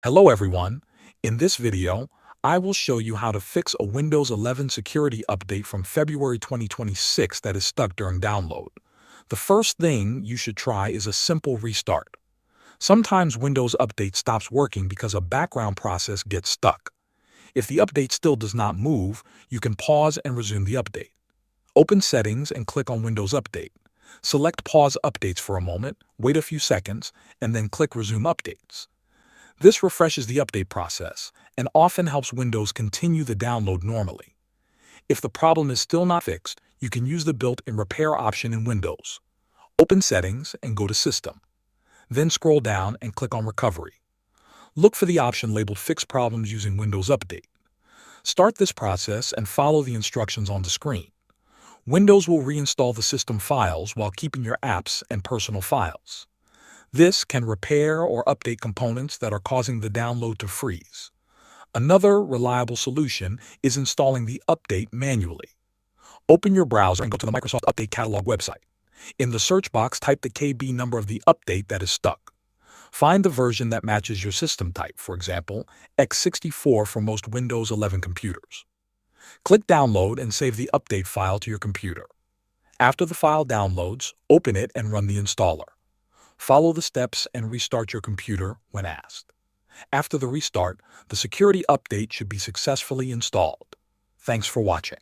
Hello everyone. In this video, I will show you how to fix a Windows 11 security update from February 2026 that is stuck during download. The first thing you should try is a simple restart. Sometimes Windows Update stops working because a background process gets stuck. If the update still does not move, you can pause and resume the update. Open Settings and click on Windows Update. Select Pause Updates for a moment, wait a few seconds, and then click Resume Updates. This refreshes the update process and often helps Windows continue the download normally. If the problem is still not fixed, you can use the built-in repair option in Windows. Open Settings and go to System. Then scroll down and click on Recovery. Look for the option labeled Fix Problems using Windows Update. Start this process and follow the instructions on the screen. Windows will reinstall the system files while keeping your apps and personal files. This can repair or update components that are causing the download to freeze. Another reliable solution is installing the update manually. Open your browser and go to the Microsoft Update Catalog website. In the search box, type the KB number of the update that is stuck. Find the version that matches your system type, for example, x64 for most Windows 11 computers. Click Download and save the update file to your computer. After the file downloads, open it and run the installer. Follow the steps and restart your computer when asked. After the restart, the security update should be successfully installed. Thanks for watching.